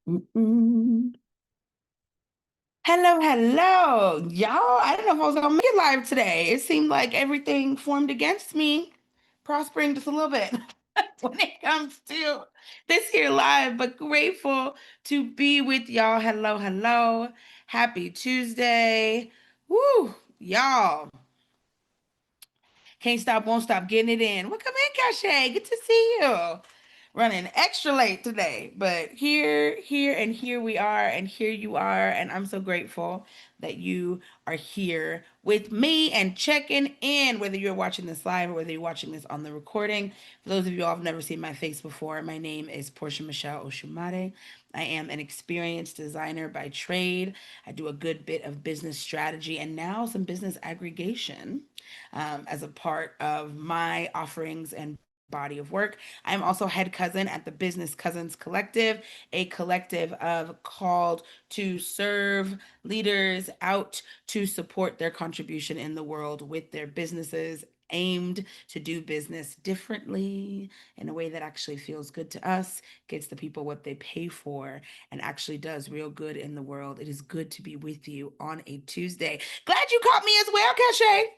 Mm-mm. Hello, hello, y'all. I didn't know if I was gonna make it live today. It seemed like everything formed against me, prospering just a little bit when it comes to this here live, but grateful to be with y'all. Hello, hello. Happy Tuesday. Woo, y'all. Can't stop, won't stop getting it in. Welcome in, Cache. Good to see you. Running extra late today, but here we are, and here you are, and I'm so grateful that you are here with me and checking in, whether you're watching this live or whether you're watching this on the recording. For those of you all who've never seen my face before, my name is Portia Michelle Oshumare. I am an experienced designer by trade. I do a good bit of business strategy and now some business aggregation as a part of my offerings and body of work. I'm also head cousin at the Business Cousins Collective, a collective of called to serve leaders out to support their contribution in the world with their businesses aimed to do business differently in a way that actually feels good to us, gets the people what they pay for, and actually does real good in the world. It is good to be with you on a Tuesday. Glad you caught me as well, Cache.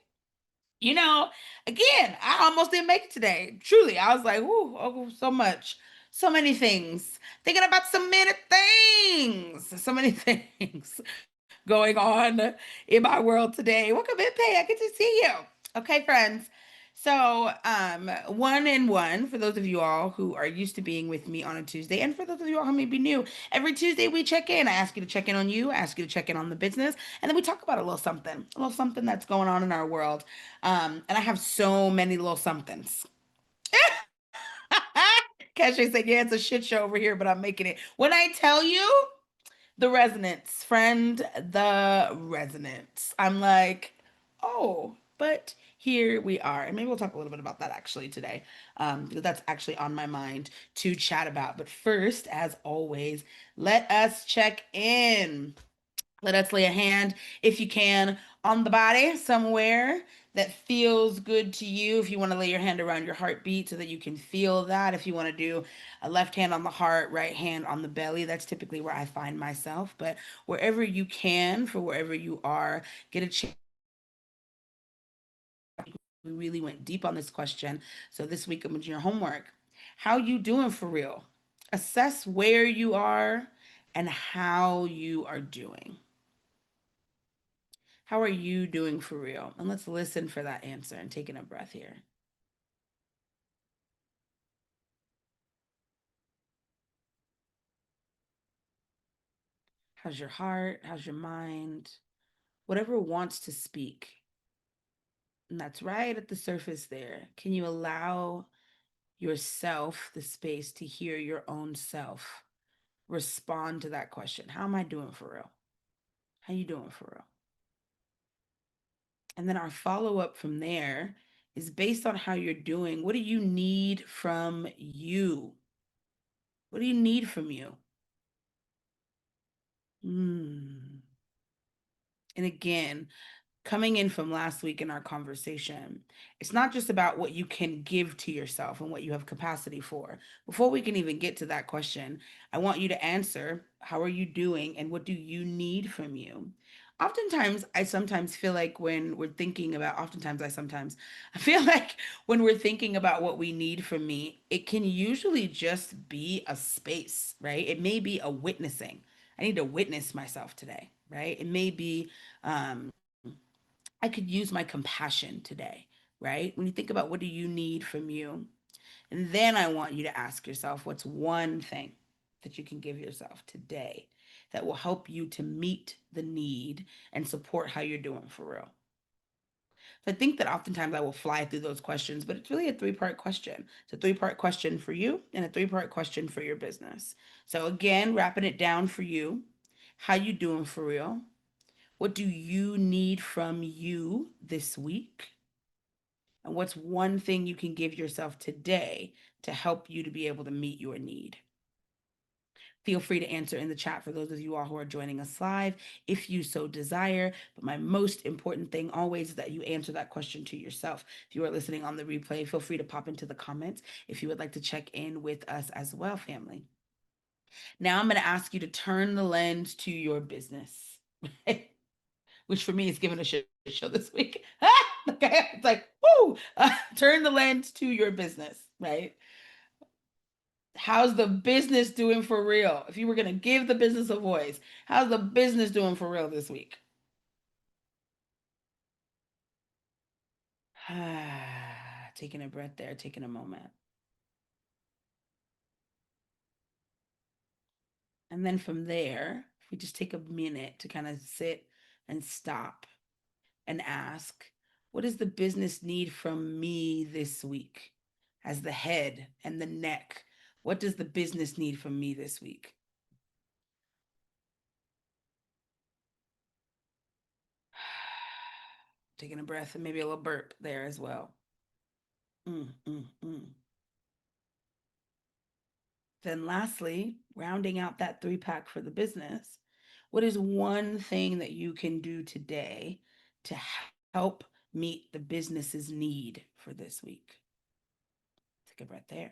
You know, again, I almost didn't make it today. Truly, I was like, "Ooh, oh, so much, so many things, thinking about so many things, so many things going on in my world today." Welcome in, Pay. I get to see you. Okay, friends. So, one and one for those of you all who are used to being with me on a Tuesday, and for those of you all who may be new, every Tuesday we check in. I ask you to check in on you, I ask you to check in on the business, and then we talk about a little something that's going on in our world. And I have so many little somethings. Keshe said, "Yeah, it's a shit show over here, but I'm making it." When I tell you, the resonance, friend, the resonance. I'm like, oh, but here we are. And maybe we'll talk a little bit about that actually today, because that's actually on my mind to chat about. But first, as always, let us check in. Let us lay a hand, if you can, on the body somewhere that feels good to you. If you want to lay your hand around your heartbeat so that you can feel that. If you want to do a left hand on the heart, right hand on the belly, that's typically where I find myself. But wherever you can, for wherever you are, get a chance. We really went deep on this question. So this week I'm doing your homework. How you doing for real? Assess where you are and how you are doing. How are you doing for real? And let's listen for that answer and taking a breath here. How's your heart? How's your mind? Whatever wants to speak. And that's right at the surface there. Can you allow yourself the space to hear your own self respond to that question? How am I doing for real? How you doing for real? And then our follow up from there is based on how you're doing. What do you need from you? What do you need from you? Hmm. And again, coming in from last week in our conversation, it's not just about what you can give to yourself and what you have capacity for. Before we can even get to that question, I want you to answer, how are you doing and what do you need from you? Oftentimes, I sometimes feel like when we're thinking about, oftentimes, I feel like when we're thinking about what we need from me, it can usually just be a space, right? It may be a witnessing. I need to witness myself today, right? It may be, um, I could use my compassion today, right? When you think about what do you need from you, and then I want you to ask yourself, what's one thing that you can give yourself today that will help you to meet the need and support how you're doing for real? So I think that oftentimes I will fly through those questions, but it's really a three-part question. It's a three-part question for you and a three-part question for your business. So again, wrapping it down for you, how you doing for real? What do you need from you this week? And what's one thing you can give yourself today to help you to be able to meet your need? Feel free to answer in the chat for those of you all who are joining us live, if you so desire. But my most important thing always is that you answer that question to yourself. If you are listening on the replay, feel free to pop into the comments if you would like to check in with us as well, family. Now I'm going to ask you to turn the lens to your business, which for me is giving a shit show this week. Okay, it's like, whoo, turn the lens to your business, right? How's the business doing for real? If you were going to give the business a voice, how's the business doing for real this week? Taking a breath there, taking a moment. And then from there, if we just take a minute to kind of sit and stop and ask, what does the business need from me this week? As the head and the neck, what does the business need from me this week? Taking a breath and maybe a little burp there as well. Mm, mm, mm. Then, lastly, rounding out that three pack for the business, what is one thing that you can do today to help meet the business's need for this week? Take a breath there.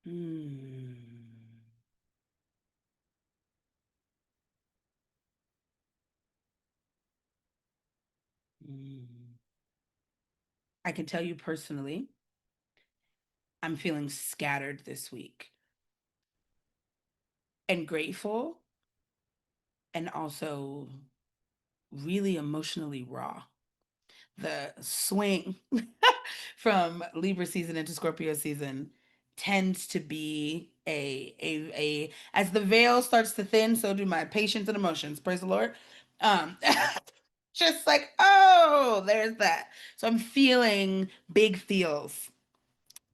Mm. Mm. I can tell you personally, I'm feeling scattered this week and grateful and also really emotionally raw. The swing from Libra season into Scorpio season tends to be a as the veil starts to thin, so do my patience and emotions. Praise the Lord. Um just like, oh, there's that. So I'm feeling big feels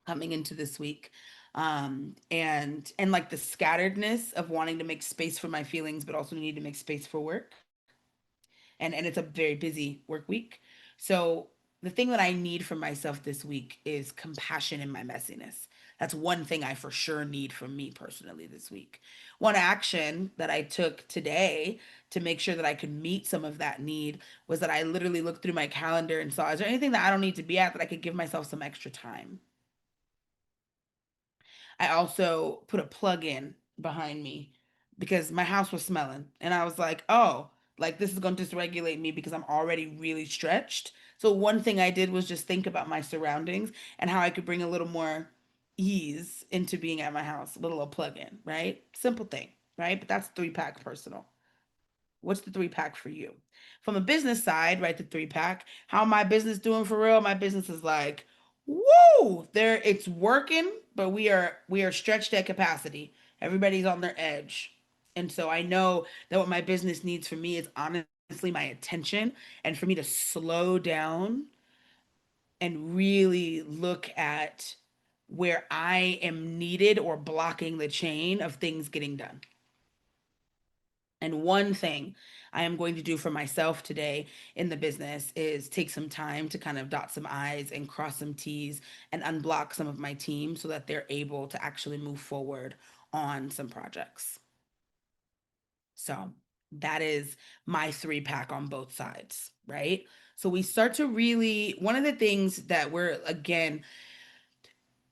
coming into this week. And like the scatteredness of wanting to make space for my feelings, but also need to make space for work, and it's a very busy work week. So the thing that I need from myself this week is compassion in my messiness. That's one thing I for sure need from me personally this week. One action that I took today to make sure that I could meet some of that need was that I literally looked through my calendar and saw, is there anything that I don't need to be at that I could give myself some extra time? I also put a plug in behind me because my house was smelling. And I was like, oh, like this is going to dysregulate me because I'm already really stretched. So one thing I did was just think about my surroundings and how I could bring a little more ease into being at my house. A little plug in, right? Simple thing, right? But that's three pack personal. What's the three pack for you? From a business side, right? The three pack. How my business doing for real? My business is like, woo! There, it's working, but we are stretched at capacity. Everybody's on their edge, and so I know that what my business needs from me is honestly my attention, and for me to slow down and really look at where I am needed or blocking the chain of things getting done. And one thing I am going to do for myself today in the business is take some time to kind of dot some I's and cross some T's and unblock some of my team so that they're able to actually move forward on some projects. So that is my three pack on both sides, right? So we start to really, one of the things that we're, again,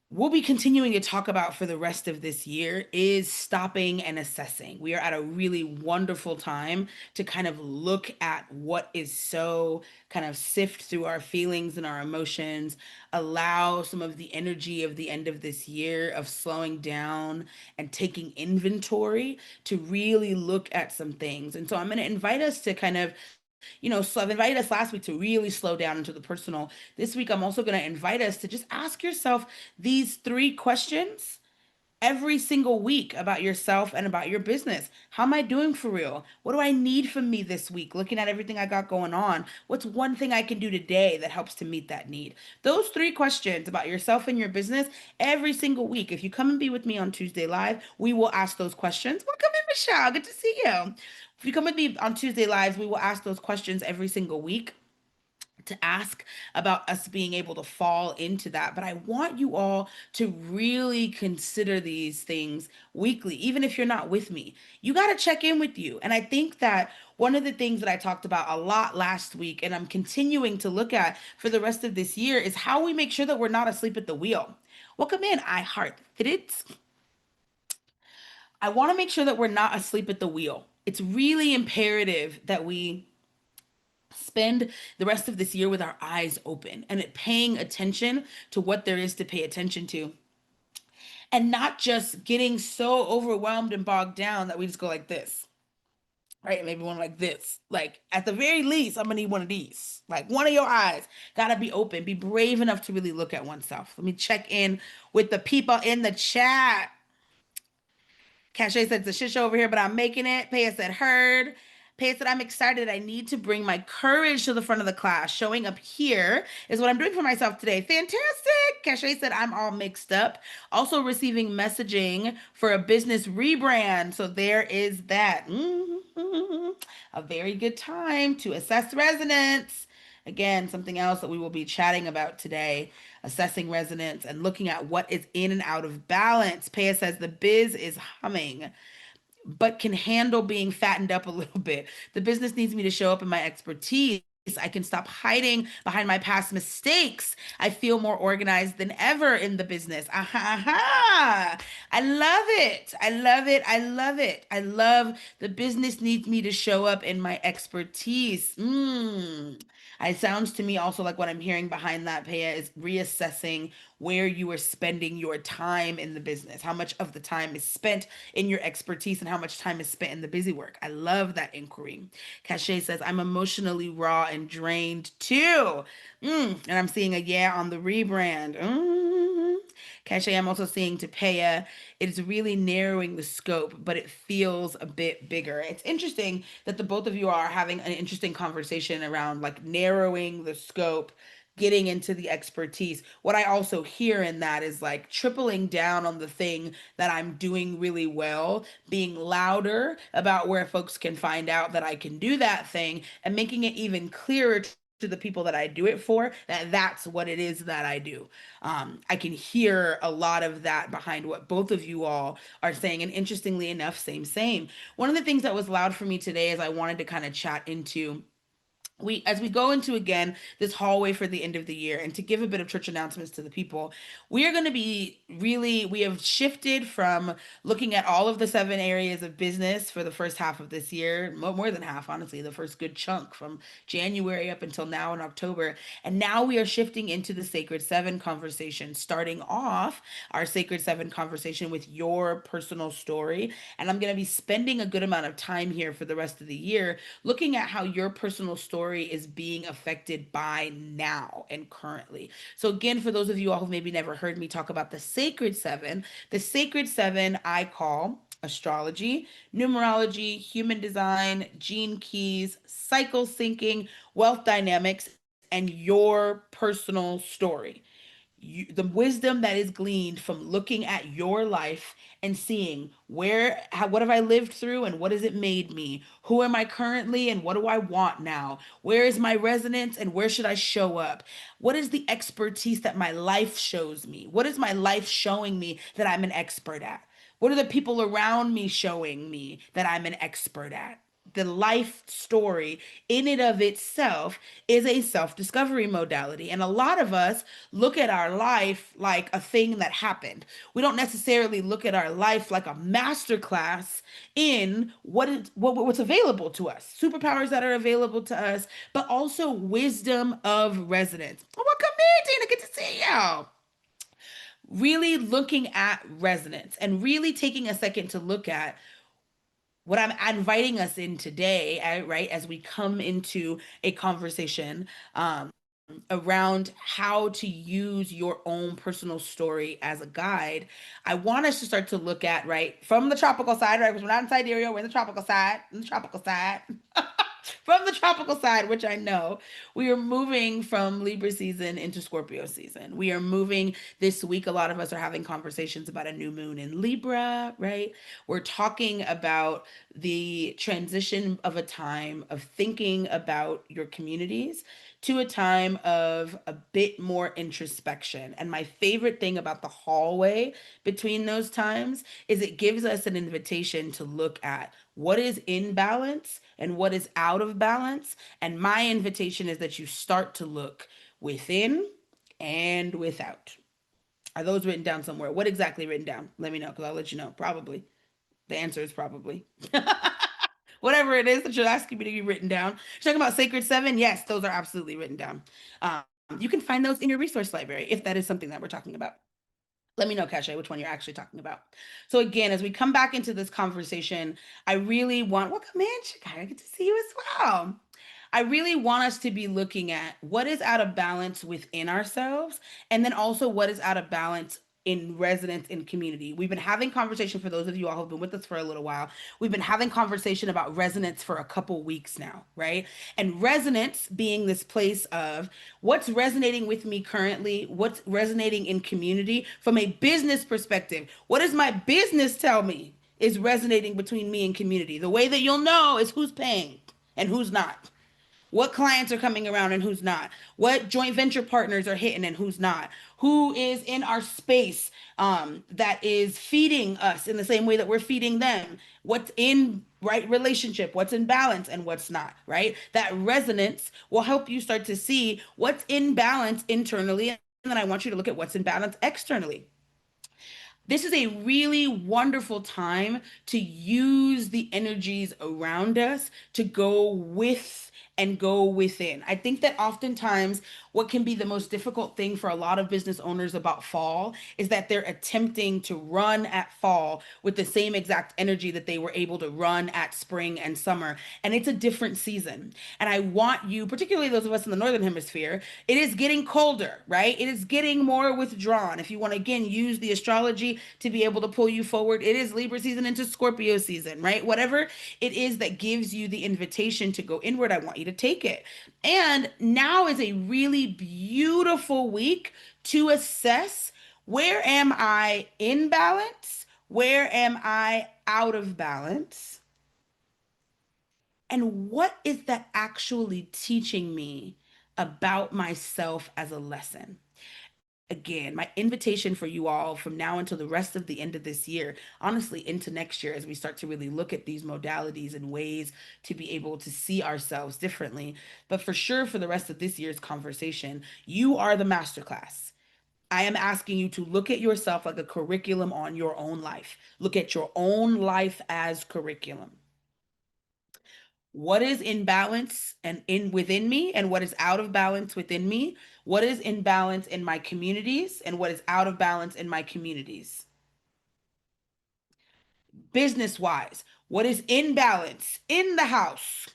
we'll be continuing to talk about for the rest of this year is stopping and assessing. We are at a really wonderful time to kind of look at what is so, kind of sift through our feelings and our emotions, allow some of the energy of the end of this year of slowing down and taking inventory to really look at some things. And so I'm going to invite us to kind of, so I've invited us last week to really slow down into the personal. This week, I'm also going to invite us to just ask yourself these three questions every single week about yourself and about your business. How am I doing for real? What do I need from me this week? Looking at everything I got going on, what's one thing I can do today that helps to meet that need? Those three questions about yourself and your business every single week. If you come and be with me on Tuesday Live, we will ask those questions. Welcome in, Michelle. Good to see you. If you come with me on Tuesday Lives, we will ask those questions every single week to ask about us being able to fall into that. But I want you all to really consider these things weekly, even if you're not with me. You got to check in with you. And I think that one of the things that I talked about a lot last week, and I'm continuing to look at for the rest of this year, is how we make sure that we're not asleep at the wheel. Welcome in, I Heart Fitteds. I want to make sure that we're not asleep at the wheel. It's really imperative that we spend the rest of this year with our eyes open and paying attention to what there is to pay attention to, and not just getting so overwhelmed and bogged down that we just go like this. Right, maybe one like this. Like at the very least, I'm gonna need one of these. Like one of your eyes gotta be open. Be brave enough to really look at oneself. Let me check in with the people in the chat. Cache said it's a shit show over here, but I'm making it. Paya said heard. Paya said I'm excited. I need to bring my courage to the front of the class. Showing up here is what I'm doing for myself today. Fantastic. Cache said I'm all mixed up. Also receiving messaging for a business rebrand. So there is that. A very good time to assess resonance. Again, something else that we will be chatting about today, assessing resonance and looking at what is in and out of balance. Paya says the biz is humming, but can handle being fattened up a little bit. The business needs me to show up in my expertise. I can stop hiding behind my past mistakes. I feel more organized than ever in the business. Aha, aha. I love it. I love it. I love it. I love the business needs me to show up in my expertise. It sounds to me also like what I'm hearing behind that, Paya, is reassessing where you are spending your time in the business. How much of the time is spent in your expertise and how much time is spent in the busy work. I love that inquiry. Cache says, I'm emotionally raw and drained too. And I'm seeing a yeah on the rebrand. Cache, I'm also seeing Topea. It's really narrowing the scope, but it feels a bit bigger. It's interesting that the both of you are having an interesting conversation around like narrowing the scope, getting into the expertise. What I also hear in that is like tripling down on the thing that I'm doing really well, being louder about where folks can find out that I can do that thing, and making it even clearer to the people that I do it for that that's what it is that I do. I can hear a lot of that behind what both of you all are saying. And interestingly enough, same, same. One of the things that was loud for me today is I wanted to kind of chat into we as we go into again this hallway for the end of the year, and to give a bit of church announcements to the people, we are going to be really we have shifted from looking at all of the 7 areas of business for the first half of this year, more than half, honestly, the first good chunk from January up until now in October, and now we are shifting into the sacred 7 conversation, starting off our sacred 7 conversation with your personal story. And I'm going to be spending a good amount of time here for the rest of the year looking at how your personal story is being affected by now and currently. So, again, for those of you all who maybe never heard me talk about the sacred seven I call astrology, numerology, human design, gene keys, cycle syncing, wealth dynamics, and your personal story. The wisdom that is gleaned from looking at your life and seeing what have I lived through and what has it made me? Who am I currently and what do I want now? Where is my resonance and where should I show up? What is the expertise that my life shows me? What is my life showing me that I'm an expert at? What are the people around me showing me that I'm an expert at? The life story in and of itself is a self-discovery modality, and a lot of us look at our life like a thing that happened. We don't necessarily look at our life like a masterclass in what's available to us, superpowers that are available to us, but also wisdom of resonance. Oh, welcome in, Tina, good to see you. Really looking at resonance and really taking a second to look at what I'm inviting us in today, right, as we come into a conversation around how to use your own personal story as a guide. I want us to start to look at, right, from the tropical side, right, because we're not in Sidereal, we're in the tropical side. From the tropical side, which I know, we are moving from Libra season into Scorpio season. We are moving this week. A lot of us are having conversations about a new moon in Libra, right? We're talking about the transition of a time of thinking about your communities to a time of a bit more introspection. And my favorite thing about the hallway between those times is it gives us an invitation to look at what is in balance and what is out of balance. And my invitation is that you start to look within and without. Are those written down somewhere? What exactly written down? Let me know because I'll let you know. Probably. The answer is probably. Whatever it is that you're asking me to be written down. You're talking about Sacred Seven? Yes, those are absolutely written down. You can find those in your resource library if that is something that we're talking about. Let me know, Cache, which one you're actually talking about. So again, as we come back into this conversation, I really want, welcome in, Chicago. Good to see you as well. I really want us to be looking at what is out of balance within ourselves, and then also what is out of balance in resonance in community. We've been having conversation, for those of you all who've been with us for a little while, we've been having conversation about resonance for a couple weeks now, right? And resonance being this place of what's resonating with me currently, what's resonating in community from a business perspective. What does my business tell me is resonating between me and community? The way that you'll know is who's paying and who's not, what clients are coming around and who's not, what joint venture partners are hitting and who's not, who is in our space that is feeding us in the same way that we're feeding them, what's in right relationship, what's in balance and what's not, right? That resonance will help you start to see what's in balance internally, and then I want you to look at what's in balance externally. This is a really wonderful time to use the energies around us to go with and go within. I think that oftentimes what can be the most difficult thing for a lot of business owners about fall is that they're attempting to run at fall with the same exact energy that they were able to run at spring and summer. And it's a different season. And I want you, particularly those of us in the Northern Hemisphere, it is getting colder, right? It is getting more withdrawn. If you want to, again, use the astrology to be able to pull you forward, it is Libra season into Scorpio season, right? Whatever it is that gives you the invitation to go inward, I want you to take it. And now is a really beautiful week to assess, where am I in balance? Where am I out of balance? And what is that actually teaching me about myself as a lesson? Again, my invitation for you all from now until the rest of the end of this year, honestly, into next year, as we start to really look at these modalities and ways to be able to see ourselves differently. But for sure, for the rest of this year's conversation, you are the masterclass. I am asking you to look at yourself like a curriculum on your own life. Look at your own life as curriculum. What is in balance and in within me, and what is out of balance within me? What is in balance in my communities, and what is out of balance in my communities? Business wise, what is in balance in the house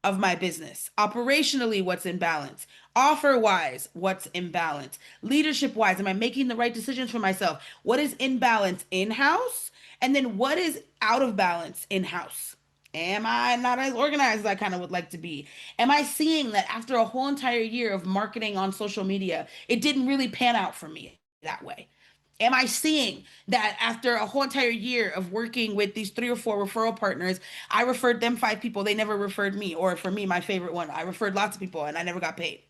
of my business? Operationally, what's in balance? Offer wise, what's in balance? Leadership wise, am I making the right decisions for myself? What is in balance in house? And then what is out of balance in house? Am I not as organized as I kind of would like to be? Am I seeing that after a whole entire year of marketing on social media, it didn't really pan out for me that way? Am I seeing that after a whole entire year of working with these 3 or 4 referral partners, I referred them 5 people, they never referred me? Or for me, my favorite one, I referred lots of people and I never got paid.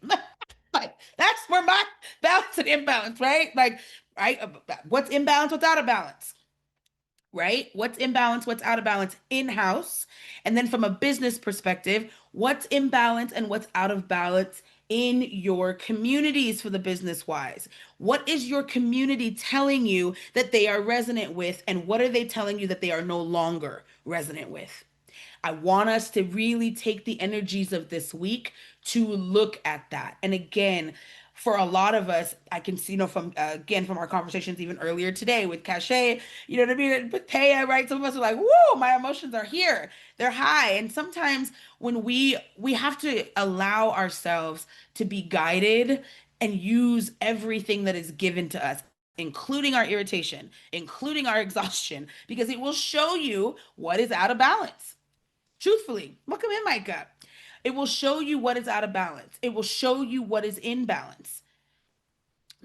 Like, that's where my balance and imbalance, right? Like, right? What's imbalance, what's out of balance? Right? What's in balance, what's out of balance in house. And then from a business perspective, what's in balance and what's out of balance in your communities for the business wise. What is your community telling you that they are resonant with, and what are they telling you that they are no longer resonant with? I want us to really take the energies of this week to look at that. And again, for a lot of us, I can see, from again, from our conversations even earlier today with Cache, you know what I mean? With Taya, right? Some of us are like, whoa, my emotions are here. They're high. And sometimes when we have to allow ourselves to be guided and use everything that is given to us, including our irritation, including our exhaustion, because it will show you what is out of balance. Truthfully, welcome in, Micah. It will show you what is out of balance. It will show you what is in balance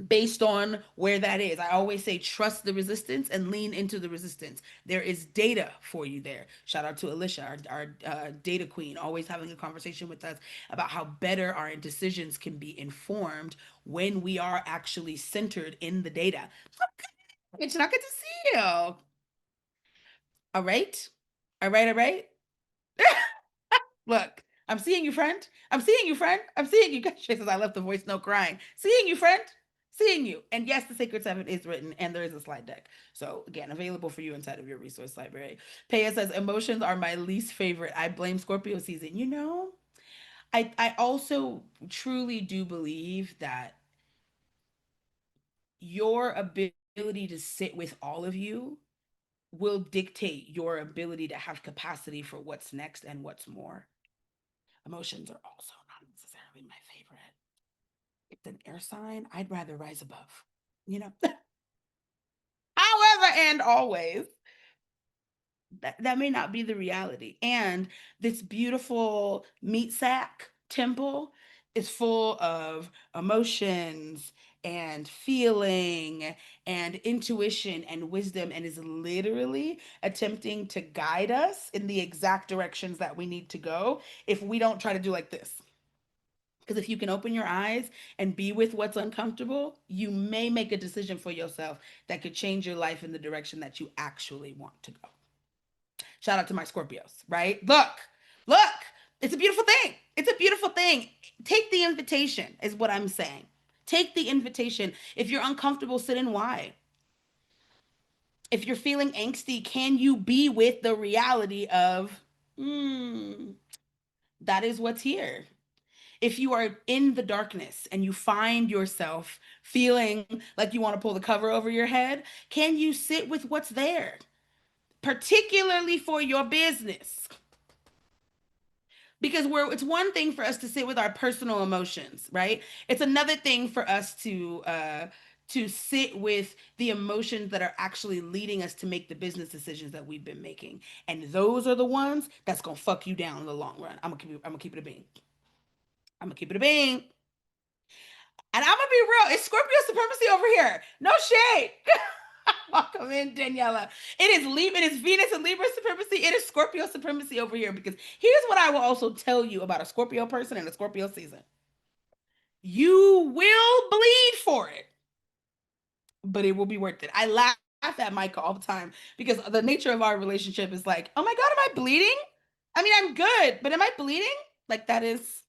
based on where that is. I always say trust the resistance and lean into the resistance. There is data for you there. Shout out to Alicia, our data queen, always having a conversation with us about how better our decisions can be informed when we are actually centered in the data. It's not good to see you. All right. All right. All right. Look, I'm seeing you, friend. I'm seeing you, friend. I'm seeing you. She says, I left the voice note crying. Seeing you, friend. Seeing you. And yes, the Sacred Seven is written, and there is a slide deck. So again, available for you inside of your resource library. Paya says, emotions are my least favorite. I blame Scorpio season. I also truly do believe that your ability to sit with all of you will dictate your ability to have capacity for what's next and what's more. Emotions are also not necessarily my favorite. It's an air sign. I'd rather rise above, you know? However, and always, that may not be the reality. And this beautiful meat sack temple is full of emotions and feeling and intuition and wisdom, and is literally attempting to guide us in the exact directions that we need to go if we don't try to do like this. Because if you can open your eyes and be with what's uncomfortable, you may make a decision for yourself that could change your life in the direction that you actually want to go. Shout out to my Scorpios, right? Look, it's a beautiful thing. It's a beautiful thing. Take the invitation, is what I'm saying. Take the invitation. If you're uncomfortable, sit in why. If you're feeling angsty, can you be with the reality of, hmm, that is what's here? If you are in the darkness and you find yourself feeling like you want to pull the cover over your head, can you sit with what's there? Particularly for your business. Because it's one thing for us to sit with our personal emotions, right? It's another thing for us to sit with the emotions that are actually leading us to make the business decisions that we've been making. And those are the ones that's gonna fuck you down in the long run. I'm gonna keep it a bean. I'm gonna keep it a bean. And I'm gonna be real. It's Scorpio supremacy over here. No shade. Welcome in, Daniela. It is Libra, it is Venus and Libra supremacy. It is Scorpio supremacy over here. Because here's what I will also tell you about a Scorpio person and a Scorpio season. You will bleed for it, but it will be worth it. I laugh at Micah all the time because the nature of our relationship is like, oh my God, am I bleeding? I mean, I'm good, but am I bleeding? Like that is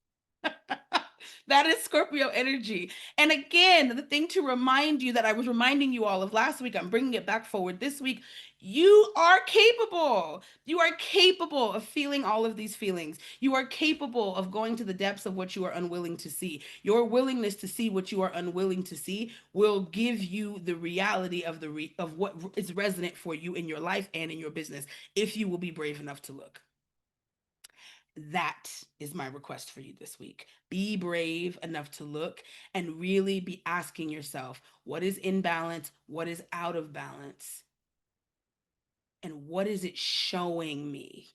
that is Scorpio energy. And again, the thing to remind you that I was reminding you all of last week, I'm bringing it back forward this week. You are capable. You are capable of feeling all of these feelings. You are capable of going to the depths of what you are unwilling to see. Your willingness to see what you are unwilling to see will give you the reality of of what is resonant for you in your life and in your business if you will be brave enough to look. That is my request for you this week. Be brave enough to look and really be asking yourself, what is in balance? What is out of balance? And what is it showing me?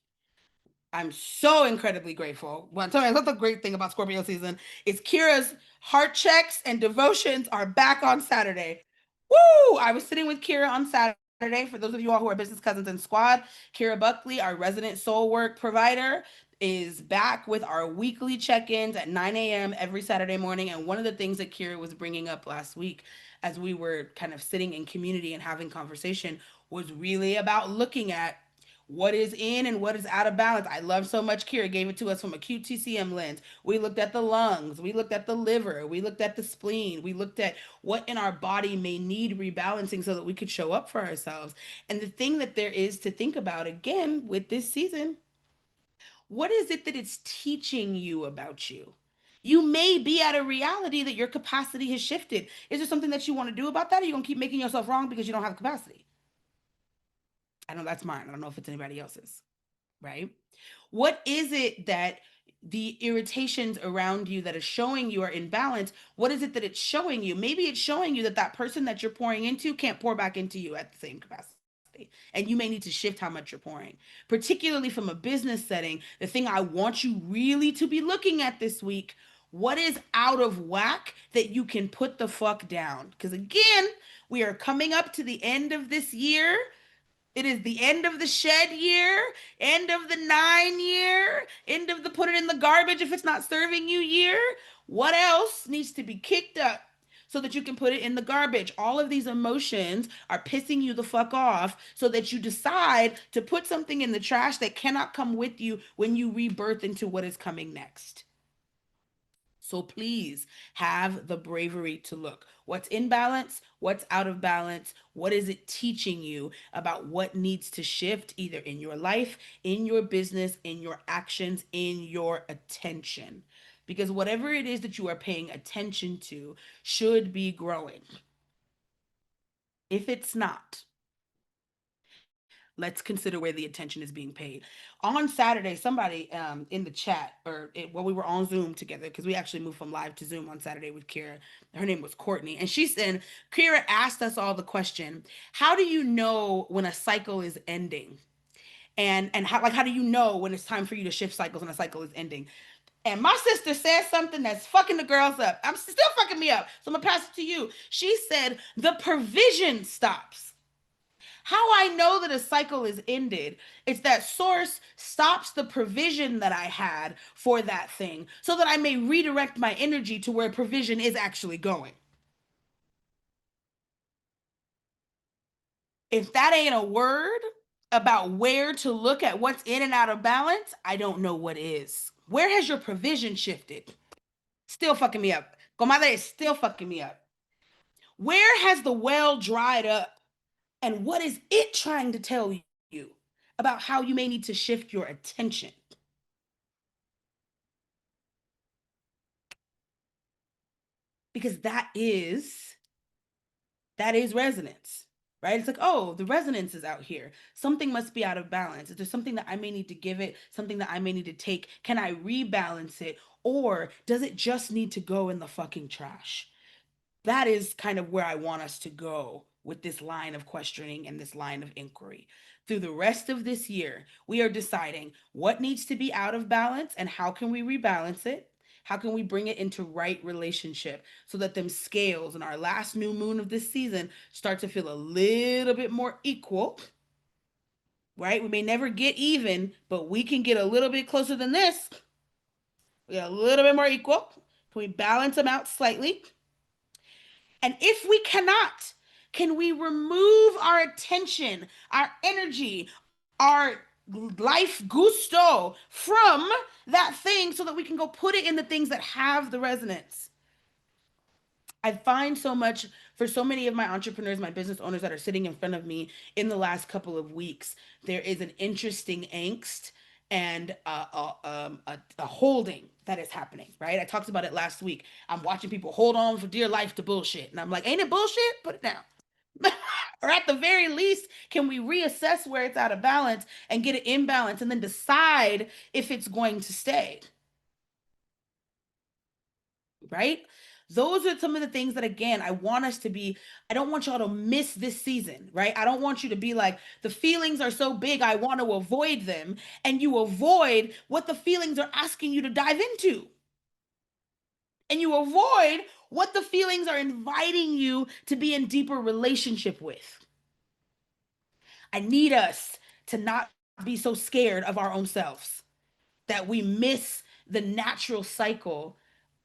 I'm so incredibly grateful. Well, tell me, that's the great thing about Scorpio season is Kira's heart checks and devotions are back on Saturday. Woo! I was sitting with Kira on Saturday. For those of you all who are business cousins in squad, Kira Buckley, our resident soul work provider, is back with our weekly check-ins at 9 a.m. every Saturday morning. And one of the things that Kira was bringing up last week as we were kind of sitting in community and having conversation was really about looking at what is in and what is out of balance. I love so much Kira gave it to us from a QTCM lens. We looked at the lungs, we looked at the liver, we looked at the spleen, we looked at what in our body may need rebalancing so that we could show up for ourselves. And the thing that there is to think about again with this season, what is it that it's teaching you about you? You may be at a reality that your capacity has shifted. Is there something that you want to do about that? Or are you going to keep making yourself wrong because you don't have capacity? I know that's mine. I don't know if it's anybody else's, right? What is it that the irritations around you that is showing you are in balance? What is it that it's showing you? Maybe it's showing you that that person that you're pouring into can't pour back into you at the same capacity. And you may need to shift how much you're pouring, particularly from a business setting. The thing I want you really to be looking at this week, what is out of whack that you can put the fuck down? Because again, we are coming up to the end of this year. It is the end of the shed year, end of the 9 year, end of the put it in the garbage if it's not serving you year. What else needs to be kicked up so that you can put it in the garbage? All of these emotions are pissing you the fuck off so that you decide to put something in the trash that cannot come with you when you rebirth into what is coming next. So please have the bravery to look. What's in balance? What's out of balance? What is it teaching you about what needs to shift either in your life, in your business, in your actions, in your attention? Because whatever it is that you are paying attention to should be growing. If it's not, let's consider where the attention is being paid. On Saturday, somebody in the chat, while we were on Zoom together, because we actually moved from live to Zoom on Saturday with Kira. Her name was Courtney, and she said, Kira asked us all the question, how do you know when a cycle is ending? And how do you know when it's time for you to shift cycles and a cycle is ending? And my sister said something that's fucking the girls up. I'm still fucking me up. So I'm gonna pass it to you. She said the provision stops. How I know that a cycle is ended, it's that source stops the provision that I had for that thing so that I may redirect my energy to where provision is actually going. If that ain't a word about where to look at what's in and out of balance, I don't know what is. Where has your provision shifted? Still fucking me up. Comadre is still fucking me up. Where has the well dried up? And what is it trying to tell you about how you may need to shift your attention? Because that is resonance, right? It's like, oh, the resonance is out here. Something must be out of balance. Is there something that I may need to give it, something that I may need to take? Can I rebalance it? Or does it just need to go in the fucking trash? That is kind of where I want us to go with this line of questioning and this line of inquiry. Through the rest of this year, we are deciding what needs to be out of balance and how can we rebalance it? How can we bring it into right relationship so that them scales in our last new moon of this season start to feel a little bit more equal, right? We may never get even, but we can get a little bit closer than this. We get a little bit more equal. Can we balance them out slightly? And if we cannot, can we remove our attention, our energy, our life gusto from that thing so that we can go put it in the things that have the resonance? I find so much for so many of my entrepreneurs, my business owners that are sitting in front of me in the last couple of weeks, there is an interesting angst and a holding that is happening, right? I talked about it last week. I'm watching people hold on for dear life to bullshit. And I'm like, ain't it bullshit? Put it down. Or at the very least, can we reassess where it's out of balance and get it in balance and then decide if it's going to stay? Right? Those are some of the things that, again, I want us to be. I don't want y'all to miss this season, right? I don't want you to be like, the feelings are so big, I want to avoid them. And you avoid what the feelings are asking you to dive into. And you avoid what the feelings are inviting you to be in deeper relationship with. I need us to not be so scared of our own selves that we miss the natural cycle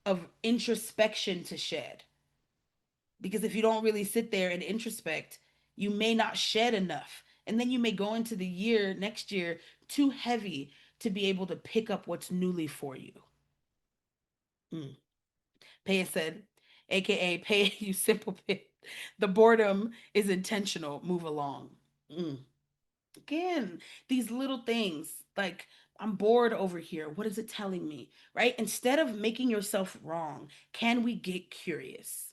of introspection to shed. Because if you don't really sit there and introspect, you may not shed enough. And then you may go into the year next year too heavy to be able to pick up what's newly for you. Pay said, AKA pay you simple pit. The boredom is intentional. Move along. Mm. Again, these little things like, I'm bored over here. What is it telling me? Right? Instead of making yourself wrong, can we get curious?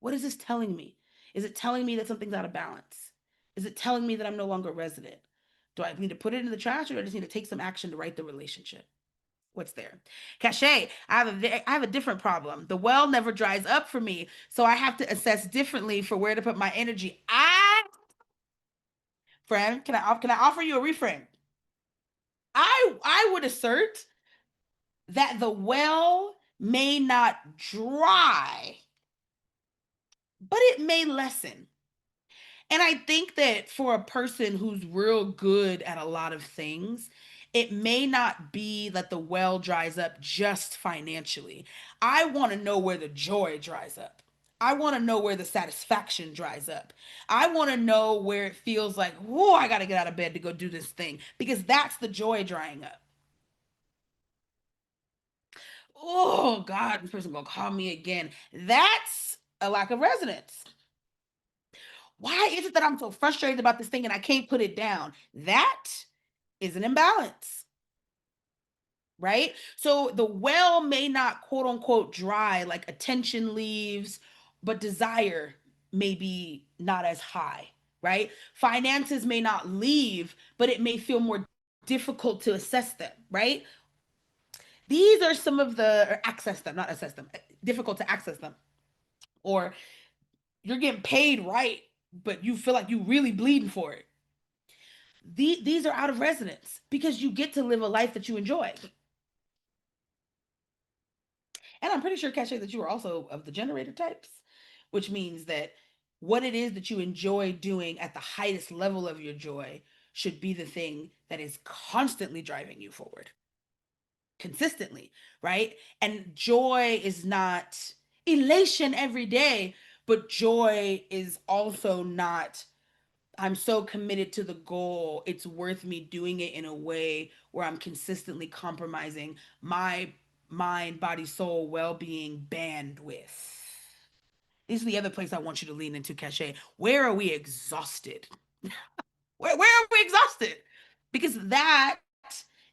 What is this telling me? Is it telling me that something's out of balance? Is it telling me that I'm no longer resident? Do I need to put it in the trash or do I just need to take some action to right the relationship? What's there? Cachet, I have a different problem. The well never dries up for me, so I have to assess differently for where to put my energy. Friend, can I offer you a reframe? I would assert that the well may not dry, but it may lessen. And I think that for a person who's real good at a lot of things, it may not be that the well dries up just financially. I want to know where the joy dries up. I want to know where the satisfaction dries up. I want to know where it feels like, whoa, I got to get out of bed to go do this thing because that's the joy drying up. oh God, this person gonna call me again. That's a lack of resonance. Why is it that I'm so frustrated about this thing and I can't put it down? That is an imbalance, right? So the well may not quote unquote dry, like attention leaves, but desire may be not as high, right? Finances may not leave, but it may feel more difficult to assess them, right? These are some of the, or access them, not assess them, difficult to access them. Or you're getting paid right, but you feel like you really bleeding for it. These are out of resonance because you get to live a life that you enjoy. And I'm pretty sure, Cache, that you are also of the generator types, which means that what it is that you enjoy doing at the highest level of your joy should be the thing that is constantly driving you forward, consistently, right? And joy is not elation every day, but joy is also not, I'm so committed to the goal, it's worth me doing it in a way where I'm consistently compromising my mind, body, soul, well being bandwidth. This is the other place I want you to lean into, Cache. Where are we exhausted? Where are we exhausted? Because that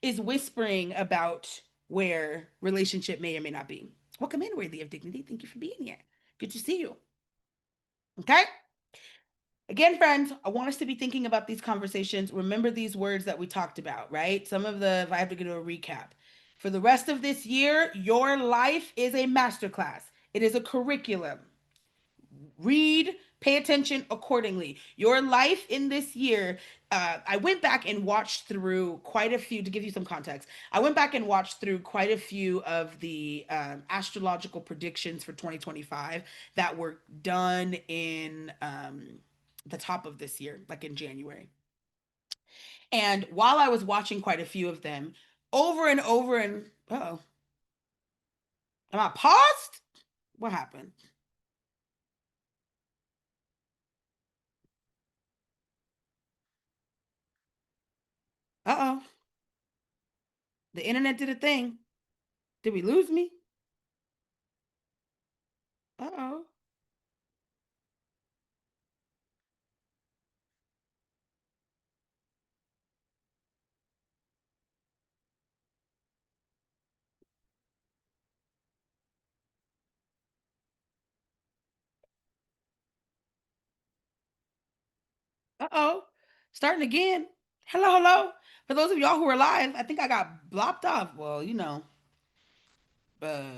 is whispering about where relationship may or may not be. Welcome in, Worthy of Dignity. Thank you for being here. Good to see you. Okay? Again, friends, I want us to be thinking about these conversations. Remember these words that we talked about, right? Some of the, if I have to do a recap. For the rest of this year, your life is a masterclass. It is a curriculum. Read, pay attention accordingly. Your life in this year, I went back and watched through quite a few, to give you some context. I went back and watched through quite a few of the astrological predictions for 2025 that were done in the top of this year, like in January. And while I was watching quite a few of them, over and over and, oh, am I paused? What happened? Uh oh, the internet did a thing. Did we lose me? Uh oh. Uh-oh. Starting again. Hello, hello. For those of y'all who are live, I think I got blocked off. Well, uh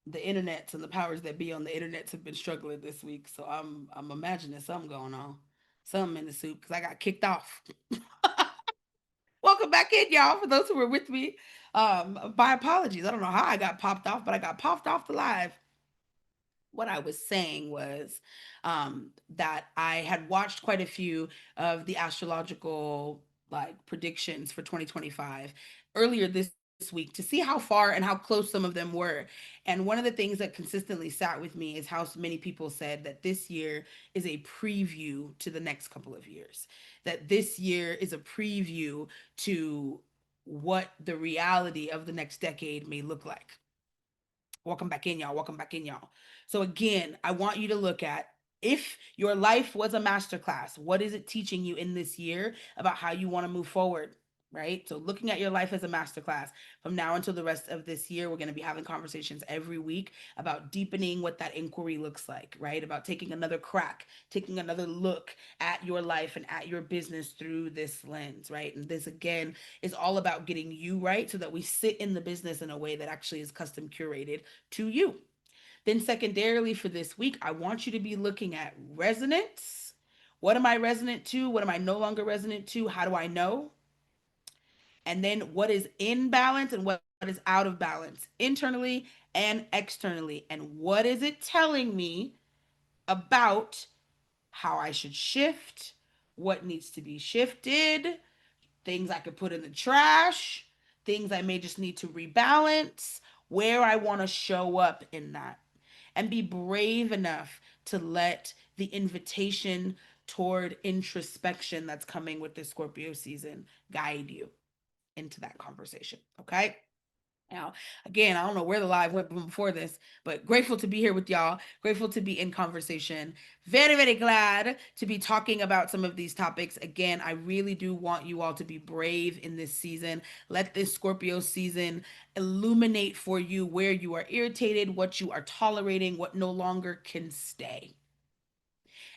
the internets and the powers that be on the internets have been struggling this week. So I'm imagining something going on. Something in the soup because I got kicked off. Welcome back in, y'all. For those who were with me. My apologies. I don't know how I got popped off, but I got popped off the live. What I was saying was that I had watched quite a few of the astrological like predictions for 2025 earlier this week to see how far and how close some of them were. And one of the things that consistently sat with me is how many people said that this year is a preview to the next couple of years, that this year is a preview to what the reality of the next decade may look like. Welcome back in, y'all. Welcome back in, y'all. So, again, I want you to look at, if your life was a masterclass, what is it teaching you in this year about how you want to move forward? Right. So, looking at your life as a masterclass from now until the rest of this year, we're going to be having conversations every week about deepening what that inquiry looks like, right? About taking another crack, taking another look at your life and at your business through this lens, right? And this, again, is all about getting you right so that we sit in the business in a way that actually is custom curated to you. Then, secondarily, for this week, I want you to be looking at resonance. What am I resonant to? What am I no longer resonant to? How do I know? And then what is in balance and what is out of balance internally and externally? And what is it telling me about how I should shift? What needs to be shifted? Things I could put in the trash, things I may just need to rebalance, where I want to show up in that. And be brave enough to let the invitation toward introspection that's coming with this Scorpio season guide you into that conversation. Okay. Now, again, I don't know where the live went before this, but grateful to be here with y'all. Grateful to be in conversation. Very, very glad to be talking about some of these topics. Again, I really do want you all to be brave in this season. Let this Scorpio season illuminate for you where you are irritated, what you are tolerating, what no longer can stay,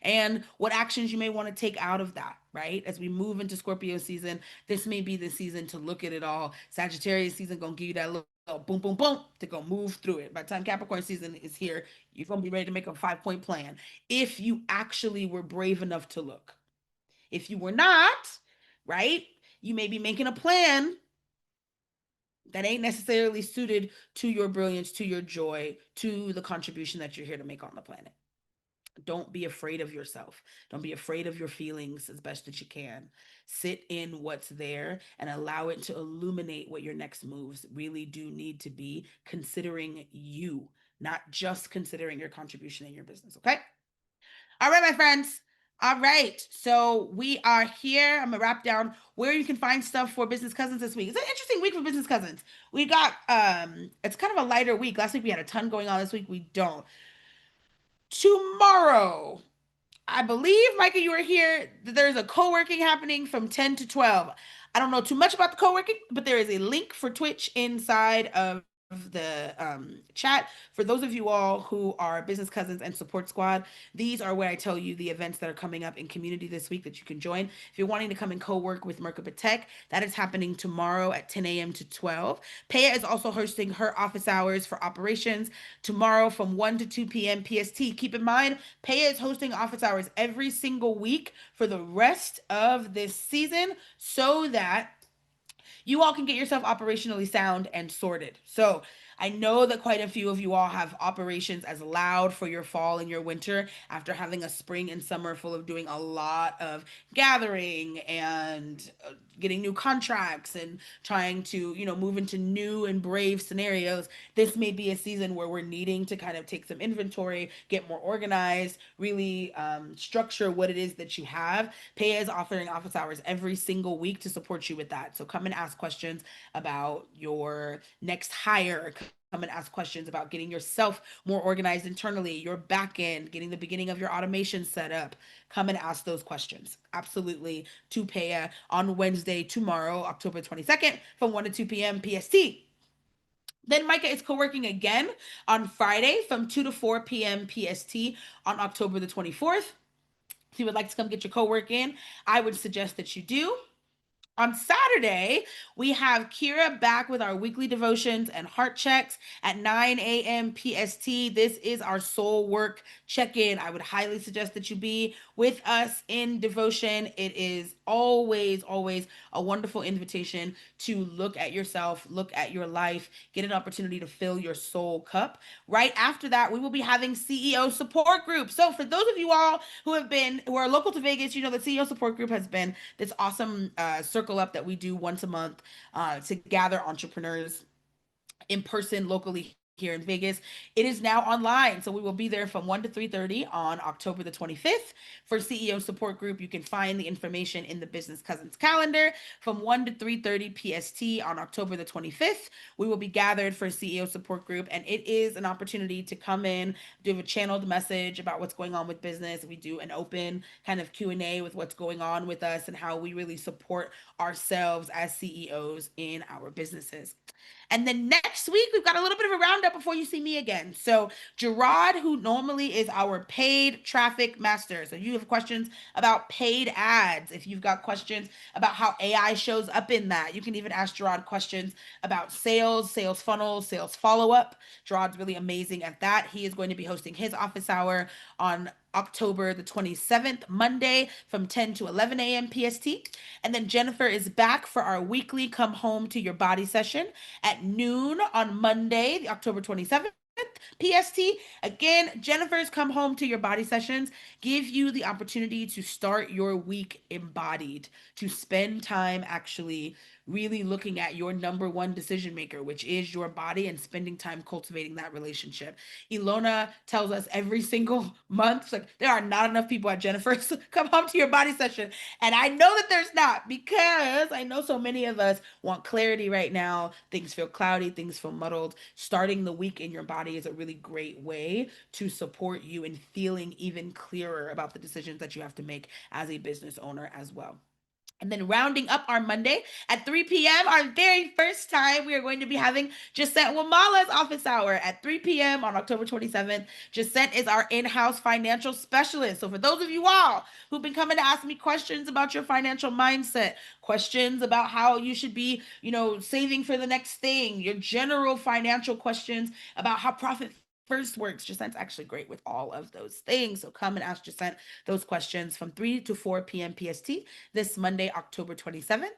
and what actions you may want to take out of that, right? As we move into Scorpio season, this may be the season to look at it all. Sagittarius season gonna give you that little boom, boom, boom to go move through it. By the time Capricorn season is here, you're gonna be ready to make a 5 point plan. If you actually were brave enough to look. If you were not, right, you may be making a plan that ain't necessarily suited to your brilliance, to your joy, to the contribution that you're here to make on the planet. Don't be afraid of yourself. Don't be afraid of your feelings as best that you can. Sit in what's there and allow it to illuminate what your next moves really do need to be, considering you, not just considering your contribution in your business. Okay. All right, my friends. All right. So we are here. I'm gonna wrap down where you can find stuff for business cousins this week. It's an interesting week for business cousins. We got it's kind of a lighter week. Last week we had a ton going on. This week we don't. Tomorrow, I believe, Micah, you were here. There's a co-working happening from 10 to 12. I don't know too much about the co-working, but there is a link for Twitch inside of the chat. For those of you all who are business cousins and support squad, these are where I tell you the events that are coming up in community this week that you can join. If you're wanting to come and co-work with Merkaba Tech, that is happening tomorrow at 10 a.m. to 12. Paya is also hosting her office hours for operations tomorrow from 1 to 2 p.m. PST. Keep in mind, Paya is hosting office hours every single week for the rest of this season so that you all can get yourself operationally sound and sorted. So I know that quite a few of you all have operations as loud for your fall and your winter after having a spring and summer full of doing a lot of gathering and getting new contracts and trying to, move into new and brave scenarios. This may be a season where we're needing to kind of take some inventory, get more organized, really structure what it is that you have. Paya is offering office hours every single week to support you with that. So come and ask questions about your next hire. Come and ask questions about getting yourself more organized internally, your back end, getting the beginning of your automation set up. Come and ask those questions. Absolutely. To Paya on Wednesday, tomorrow, October 22nd, from 1 to 2 p.m. PST. Then Micah is co-working again on Friday from 2 to 4 p.m. PST on October the 24th. If you would like to come get your co-work in, I would suggest that you do. On Saturday, we have Kira back with our weekly devotions and heart checks at 9 a.m. PST. This is our soul work check-in. I would highly suggest that you be with us in devotion. It is always, always a wonderful invitation to look at yourself, look at your life, get an opportunity to fill your soul cup. Right after that, we will be having CEO support group. So for those of you all who are local to Vegas, you know the CEO support group has been this awesome circle up that we do once a month to gather entrepreneurs in person locally here in Vegas. It is now online, so we will be there from 1 to 3:30 on October the 25th for CEO support group. You can find the information in the Business Cousins calendar from 1 to 3:30 PST on October the 25th. We will be gathered for CEO support group, and it is an opportunity to come in, do a channeled message about what's going on with business. We do an open kind of Q&A with what's going on with us and how we really support ourselves as CEOs in our businesses. And then next week, we've got a little bit of a roundup before you see me again. So, Gerard, who normally is our paid traffic master. So, you have questions about paid ads. If you've got questions about how AI shows up in that, you can even ask Gerard questions about sales, sales funnels, sales follow up. Gerard's really amazing at that. He is going to be hosting his office hour on October the 27th, Monday from 10 to 11 a.m. PST. And then Jennifer is back for our weekly Come Home to Your Body session at noon on Monday, the October 27th. PST. Again, Jennifer's Come Home to Your Body sessions give you the opportunity to start your week embodied, to spend time actually really looking at your number one decision maker, which is your body, and spending time cultivating that relationship. Ilona tells us every single month, like, there are not enough people at Jennifer's. Come home to your body session. And I know that there's not, because I know so many of us want clarity right now. Things feel cloudy, things feel muddled. Starting the week in your body is a really great way to support you in feeling even clearer about the decisions that you have to make as a business owner as well. And then rounding up our Monday at 3 p.m., our very first time, we are going to be having Jacent Wamala's office hour at 3 p.m. on October 27th. Jacent is our in-house financial specialist. So for those of you all who've been coming to ask me questions about your financial mindset, questions about how you should be, saving for the next thing, your general financial questions about how profit first works, Jacent's actually great with all of those things. So come and ask Jacent those questions from 3 to 4 p.m. PST this Monday, October 27th.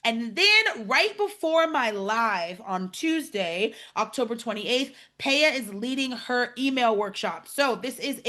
And then right before my live on Tuesday, October 28th, Paya is leading her email workshop. So this is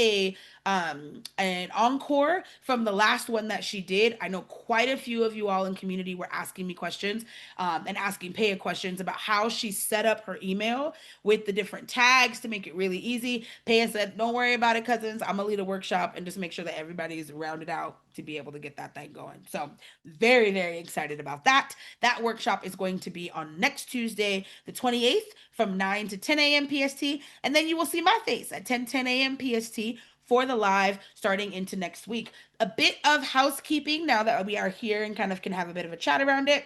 an encore from the last one that she did. I know quite a few of you all in community were asking me questions and asking Paya questions about how she set up her email with the different tags to make it really easy. Paya said, "Don't worry about it, cousins. I'm gonna lead a workshop and just make sure that everybody is rounded out to be able to get that thing going." So very, very excited about that. That workshop is going to be on next Tuesday, the 28th, from 9 to 10 a.m. PST. And then you will see my face at 10 a.m. PST for the live starting into next week. A bit of housekeeping now that we are here and kind of can have a bit of a chat around it.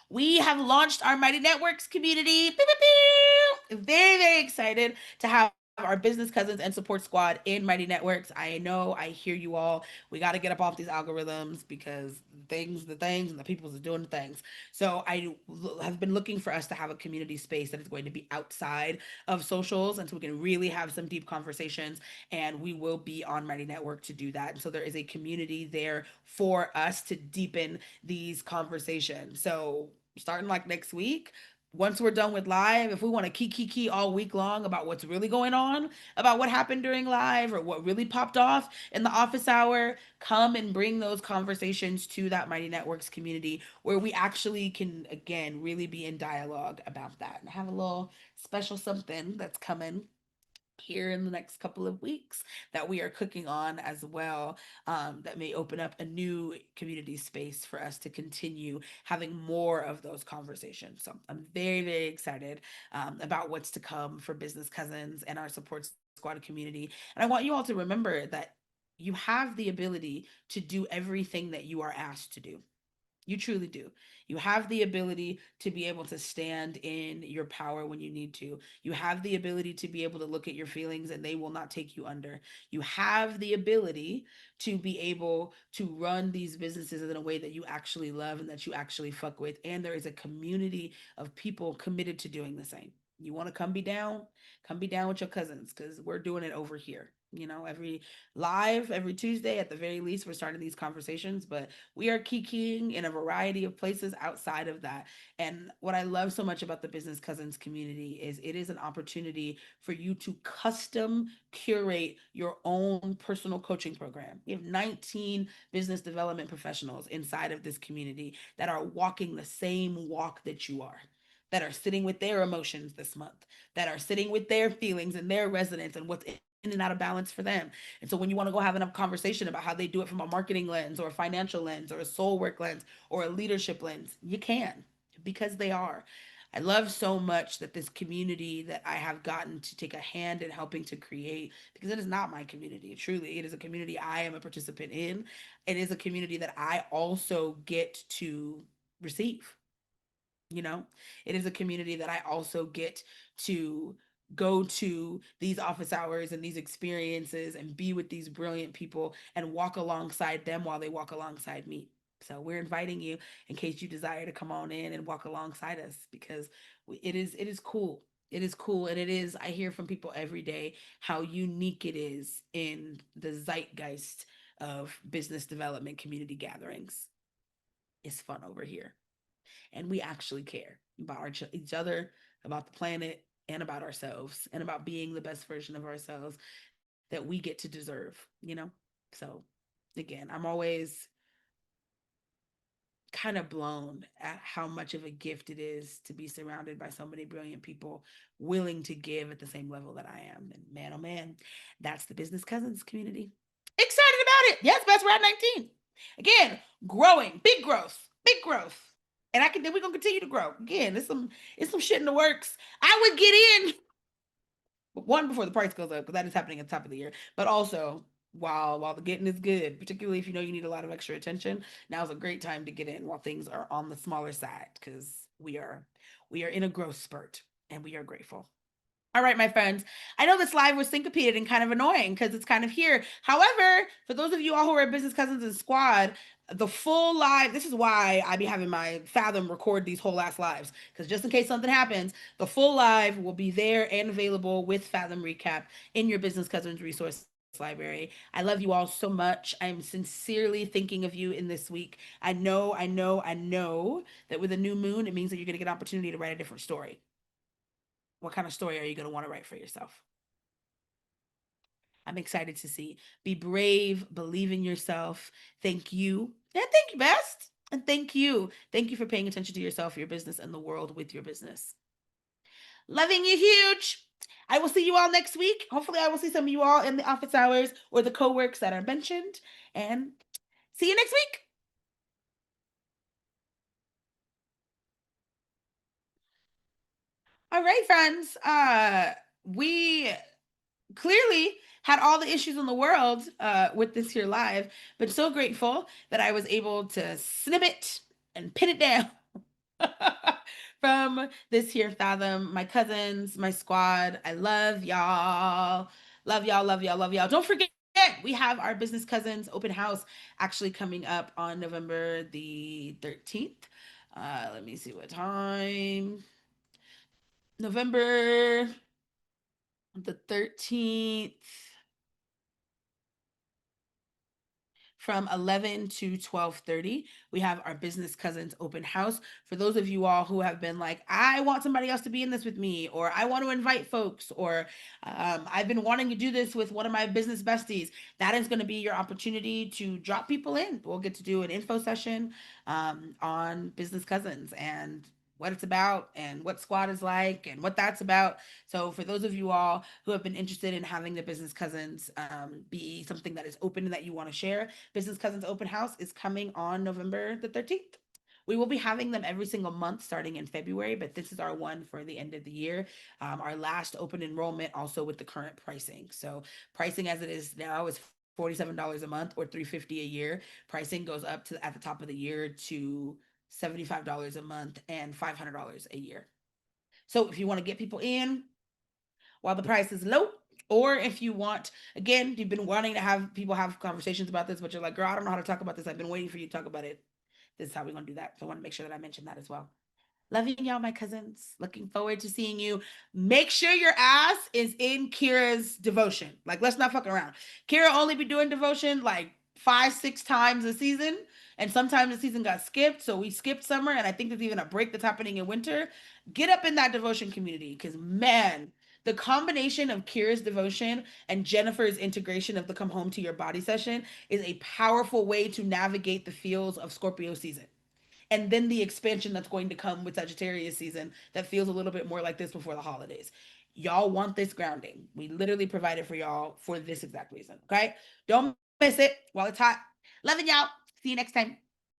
We have launched our Mighty Networks community. Pew, pew, pew. Very, very excited to have our business cousins and support squad in Mighty Networks. I know, I hear you all. We got to get up off these algorithms because the things, and the people's are doing the things. So I have been looking for us to have a community space that is going to be outside of socials, and so we can really have some deep conversations. And we will be on Mighty Network to do that. And so there is a community there for us to deepen these conversations. So starting like next week, once we're done with live, if we want to key all week long about what's really going on, about what happened during live or what really popped off in the office hour, come and bring those conversations to that Mighty Networks community where we actually can, again, really be in dialogue about that and have a little special something that's coming here in the next couple of weeks that we are cooking on as well, that may open up a new community space for us to continue having more of those conversations. So I'm very, very excited about what's to come for business cousins and our support squad community. And I want you all to remember that you have the ability to do everything that you are asked to do. You truly do. You have the ability to be able to stand in your power when you need to. You have the ability to be able to look at your feelings and they will not take you under. You have the ability to be able to run these businesses in a way that you actually love and that you actually fuck with. And there is a community of people committed to doing the same. You want to come be down? Come be down with your cousins because we're doing it over here. Every live, every Tuesday at the very least, we're starting these conversations, but we are kikiing in a variety of places outside of that. And what I love so much about the Business Cousins community is it is an opportunity for you to custom curate your own personal coaching program. We have 19 business development professionals inside of this community that are walking the same walk that you are, that are sitting with their emotions this month, that are sitting with their feelings and their resonance and what's in and out of balance for them. And so when you want to go have enough conversation about how they do it from a marketing lens or a financial lens or a soul work lens or a leadership lens, you can, because they are. I love so much that this community that I have gotten to take a hand in helping to create, because it is not my community. Truly, it is a community I am a participant in. It is a community that I also get to receive. you know it is a community that I also get to go to these office hours and these experiences and be with these brilliant people and walk alongside them while they walk alongside me. So we're inviting you in case you desire to come on in and walk alongside us, because it is cool. It is cool, and it is, I hear from people every day how unique it is in the zeitgeist of business development community gatherings. It's fun over here, and we actually care about each other, about the planet, and about ourselves, and about being the best version of ourselves that we get to deserve. So again, I'm always kind of blown at how much of a gift it is to be surrounded by so many brilliant people willing to give at the same level that I am. And man, oh man, that's the business cousins community. Excited about it. Yes, best we're at 19. Again, growing, big growth, big growth. And I can we're gonna continue to grow. Again, it's some shit in the works. I would get in one before the price goes up because that is happening at the top of the year. But also while the getting is good, particularly if you know you need a lot of extra attention, now is a great time to get in while things are on the smaller side because we are in a growth spurt and we are grateful. All right, my friends. I know this live was syncopated and kind of annoying because it's kind of here. However, for those of you all who are business cousins and squad, the full live, this is why I be having my Fathom record these whole ass lives. Because just in case something happens, the full live will be there and available with Fathom recap in your business cousins resource library. I love you all so much. I'm sincerely thinking of you in this week. I know that with a new moon, it means that you're going to get an opportunity to write a different story. What kind of story are you going to want to write for yourself? I'm excited to see. Be brave, believe in yourself. Thank you. And thank you, best. And thank you. Thank you for paying attention to yourself, your business, and the world with your business. Loving you huge. I will see you all next week. Hopefully, I will see some of you all in the office hours or the co works that are mentioned. And see you next week. All right, friends. We clearly had all the issues in the world with this here live, but so grateful that I was able to snip it and pin it down from this here Fathom. My cousins, my squad, I love y'all. Love y'all, love y'all, love y'all. Don't forget, we have our business cousins open house actually coming up on November the 13th. Let me see what time. November the 13th from 11 to 12:30. We have our business cousins open house. For those of you all who have been like, I want somebody else to be in this with me, or I want to invite folks, or I've been wanting to do this with one of my business besties, that is going to be your opportunity to drop people in. We'll get to do an info session on business cousins and what it's about and what squad is like and what that's about. So for those of you all who have been interested in having the business cousins be something that is open and that you want to share, Business Cousins Open House is coming on November the 13th. We will be having them every single month starting in February, but this is our one for the end of the year. Our last open enrollment also with the current pricing. So pricing as it is now is $47 a month or $350 a year. Pricing goes up to at the top of the year to $75 a month and $500 a year. So if you want to get people in while the price is low, or if you want, again, you've been wanting to have people have conversations about this, but you're like, girl, I don't know how to talk about this. I've been waiting for you to talk about it. This is how we're going to do that. So I want to make sure that I mention that as well. Loving y'all, my cousins. Looking forward to seeing you. Make sure your ass is in Kira's devotion. Like, let's not fuck around. Kira only be doing devotion like 5, 6 times a season. And sometimes the season got skipped. So we skipped summer. And I think there's even a break that's happening in winter. Get up in that devotion community. Because, man, the combination of Kira's devotion and Jennifer's integration of the Come Home to Your Body session is a powerful way to navigate the feels of Scorpio season, and then the expansion that's going to come with Sagittarius season that feels a little bit more like this before the holidays. Y'all want this grounding. We literally provide it for y'all for this exact reason. Okay? Don't miss it while it's hot. Loving y'all. See you next time.